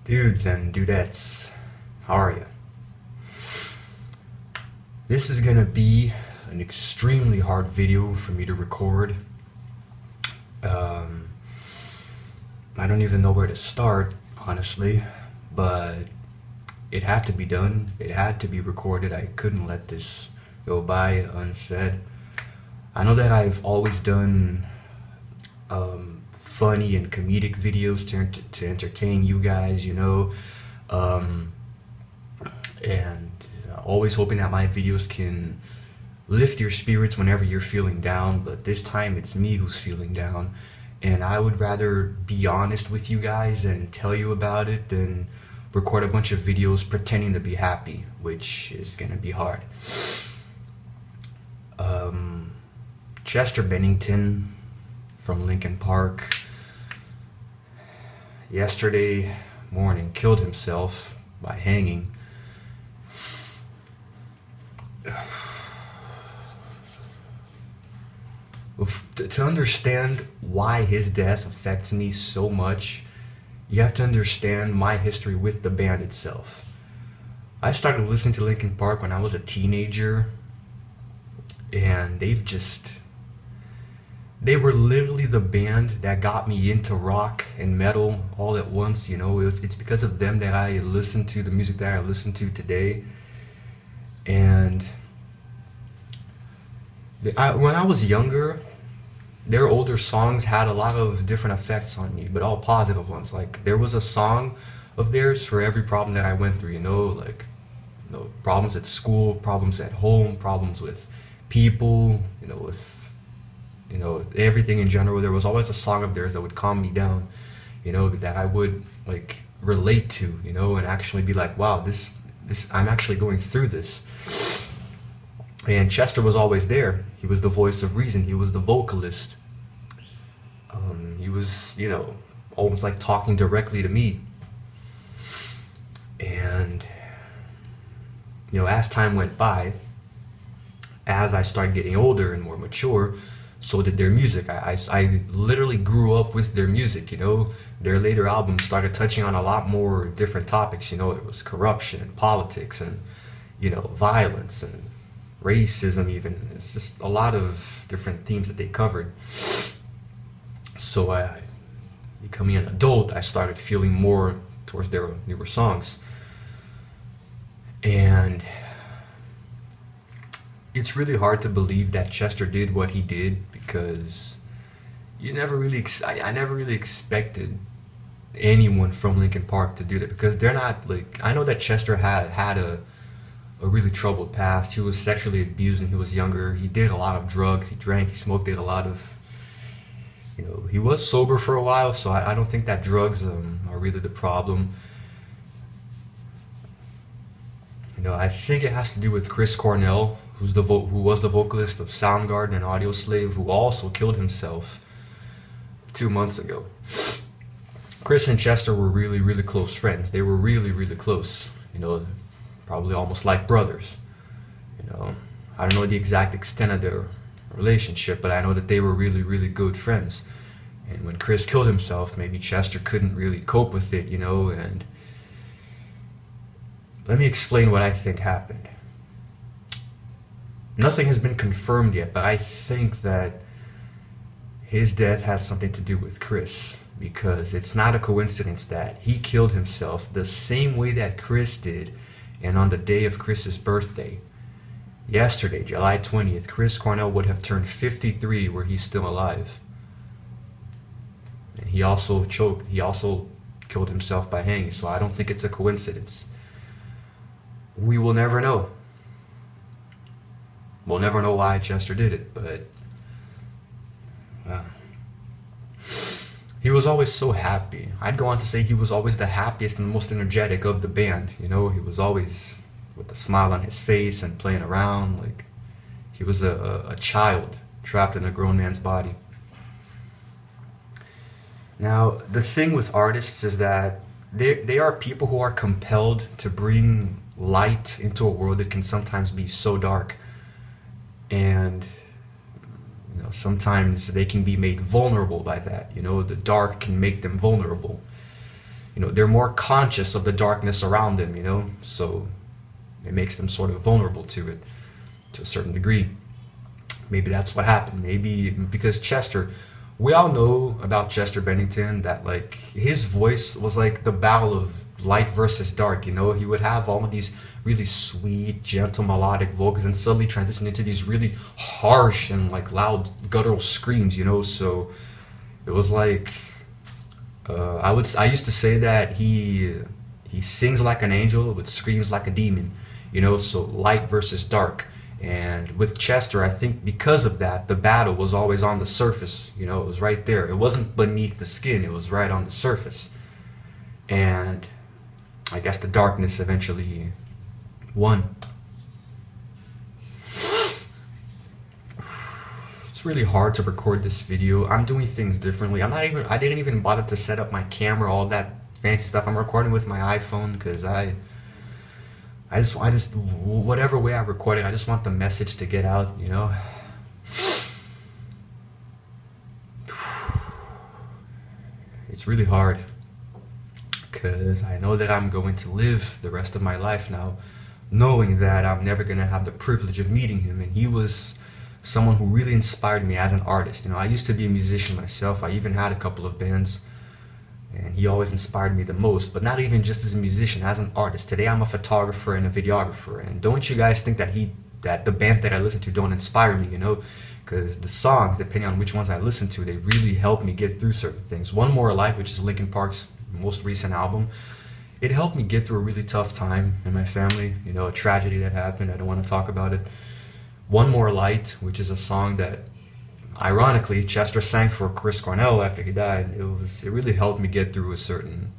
Dudes and dudettes, how are you? This is gonna be an extremely hard video for me to record. I don't even know where to start, honestly, but it had to be done. It had to be recorded. I couldn't let this go by unsaid. I know that I've always done funny and comedic videos to entertain you guys, and always hoping that my videos can lift your spirits whenever you're feeling down, but this time it's me who's feeling down, and I would rather be honest with you guys and tell you about it than record a bunch of videos pretending to be happy, which is gonna be hard. Chester Bennington from Lincoln Park yesterday morning killed himself by hanging. To understand why his death affects me so much, you have to understand my history with the band itself. I started listening to Linkin Park when I was a teenager, and they were literally the band that got me into rock and metal all at once. It's because of them that I listen to the music that I listen to today. And when I was younger, their older songs had a lot of different effects on me, but all positive ones. Like, there was a song of theirs for every problem that I went through, problems at school, problems at home, problems with people, with everything in general. There was always a song of theirs that would calm me down, that I would relate to, and actually be like, wow, this I'm actually going through this. And Chester was always there. He was the voice of reason. He was the vocalist. He was, almost like talking directly to me. And, as time went by, as I started getting older and more mature, so did their music. I literally grew up with their music, Their later albums started touching on a lot more different topics, It was corruption and politics and, violence and racism even. It's just a lot of different themes that they covered. So becoming an adult, I started feeling more towards their newer songs. And it's really hard to believe that Chester did what he did, because I never really expected anyone from Linkin Park to do that, because they're not I know that Chester had a really troubled past. He was sexually abused when he was younger. He did a lot of drugs. He drank, he smoked, did a lot of, he was sober for a while, so I don't think that drugs are really the problem. I think it has to do with Chris Cornell, who was the vocalist of Soundgarden and Audioslave, who also killed himself 2 months ago. Chris and Chester were really, really close friends. They were really, really close, probably almost like brothers. I don't know the exact extent of their relationship, but I know that they were really, really good friends. And when Chris killed himself, maybe Chester couldn't really cope with it, and let me explain what I think happened. Nothing has been confirmed yet, but I think that his death has something to do with Chris, because it's not a coincidence that he killed himself the same way that Chris did, and on the day of Chris's birthday. Yesterday, July 20th, Chris Cornell would have turned 53 were he still alive. And he also choked. He also killed himself by hanging, so I don't think it's a coincidence. We will never know. We'll never know why Chester did it, but he was always so happy. I'd go on to say he was always the happiest and the most energetic of the band. He was always with a smile on his face and playing around like he was a child trapped in a grown man's body. Now, the thing with artists is that they are people who are compelled to bring light into a world that can sometimes be so dark. And sometimes they can be made vulnerable by that. The dark can make them vulnerable. they're more conscious of the darkness around them, so it makes them sort of vulnerable to it to a certain degree. Maybe that's what happened. Maybe because Chester, we all know about Chester Bennington that like his voice was like the battle of light versus dark. He would have all of these really sweet, gentle, melodic vocals and suddenly transition into these really harsh and like loud guttural screams. So it was like I used to say that he sings like an angel but screams like a demon. So light versus dark. And with Chester, I think because of that, the battle was always on the surface. It was right there. It wasn't beneath the skin. It was right on the surface. And I guess the darkness eventually won. It's really hard to record this video. I'm doing things differently. I didn't even bother to set up my camera, all that fancy stuff. I'm recording with my iPhone because I just whatever way I record it, I just want the message to get out, It's really hard because I know that I'm going to live the rest of my life now knowing that I'm never going to have the privilege of meeting him. And he was someone who really inspired me as an artist. I used to be a musician myself. I even had a couple of bands. And he always inspired me the most, but not even just as a musician, as an artist. Today I'm a photographer and a videographer, and don't you guys think that the bands that I listen to don't inspire me, because the songs, depending on which ones I listen to, they really help me get through certain things. One More Light, which is Linkin Park's most recent album, it helped me get through a really tough time in my family, a tragedy that happened. I don't want to talk about it. One More Light, which is a song that ironically, Chester sang for Chris Cornell after he died. It really helped me get through a certain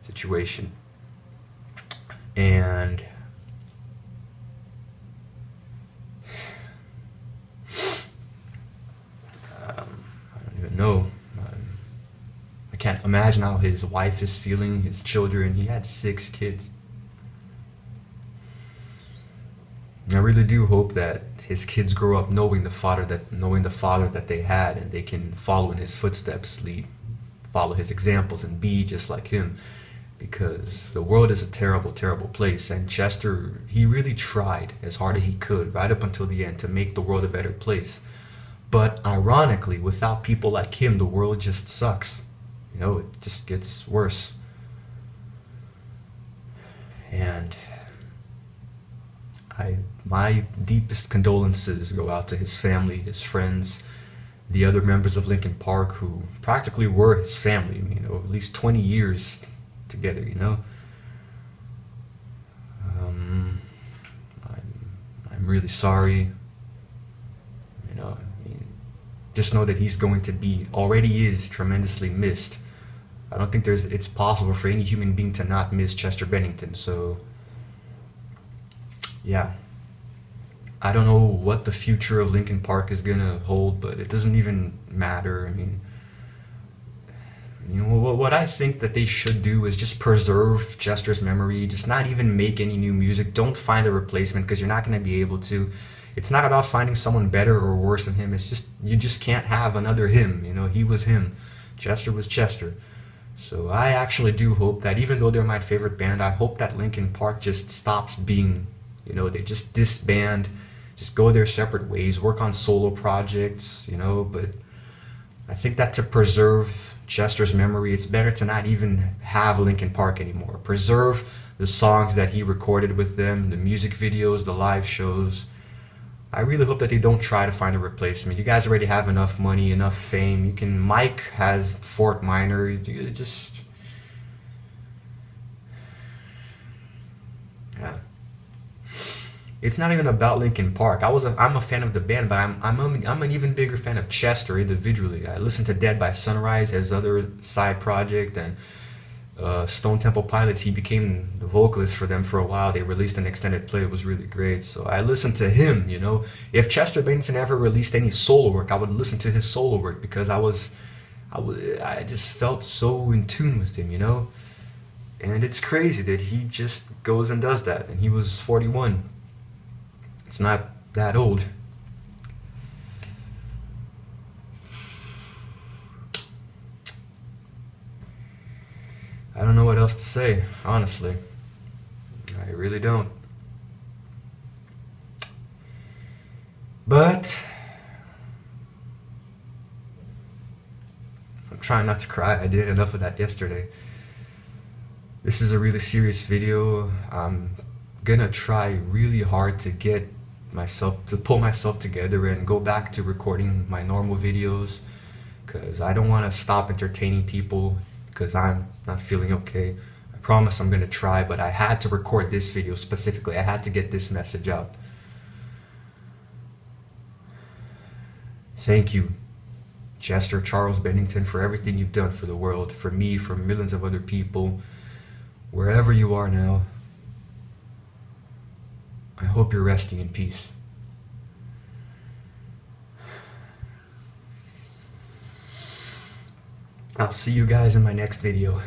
situation. And I don't even know. I can't imagine how his wife is feeling, his children. He had 6 kids. I really do hope that his kids grow up knowing the father that they had, and they can follow in his footsteps, follow his examples, and be just like him. Because the world is a terrible, terrible place, and Chester, he really tried as hard as he could right up until the end to make the world a better place. But ironically, without people like him, the world just sucks. It just gets worse. And my deepest condolences go out to his family, his friends, the other members of Linkin Park who practically were his family. At least 20 years together. I'm really sorry. Just know that he's going to already is tremendously missed. I don't think it's possible for any human being to not miss Chester Bennington. So yeah, I don't know what the future of Linkin Park is gonna hold, but it doesn't even matter. What I think that they should do is just preserve Chester's memory, just not even make any new music. Don't find a replacement, because you're not gonna be able to. It's not about finding someone better or worse than him. It's just, you just can't have another him. He was him. Chester was Chester. So I actually do hope that, even though they're my favorite band, I hope that Linkin Park just stops being, they just disband, just go their separate ways, work on solo projects, but I think that to preserve Chester's memory, it's better to not even have Linkin Park anymore. Preserve the songs that he recorded with them, the music videos, the live shows. I really hope that they don't try to find a replacement. You guys already have enough money, enough fame. Mike has Fort Minor. Yeah. It's not even about Linkin Park. I'm a fan of the band, but I'm an even bigger fan of Chester individually. I listened to Dead by Sunrise, his other side project, and Stone Temple Pilots. He became the vocalist for them for a while. They released an extended play. It was really great. So I listened to him. If Chester Bennington ever released any solo work, I would listen to his solo work, because I just felt so in tune with him. And it's crazy that he just goes and does that, and he was 41. It's not that old. I don't know what else to say, honestly. I really don't. But I'm trying not to cry. I did enough of that yesterday. This is a really serious video. I'm gonna try really hard to pull myself together and go back to recording my normal videos, because I don't want to stop entertaining people because I'm not feeling okay. I promise I'm gonna try, but I had to record this video specifically. I had to get this message out. Thank you, Chester Charles Bennington, for everything you've done for the world, for me, for millions of other people. Wherever you are now, I hope you're resting in peace. I'll see you guys in my next video.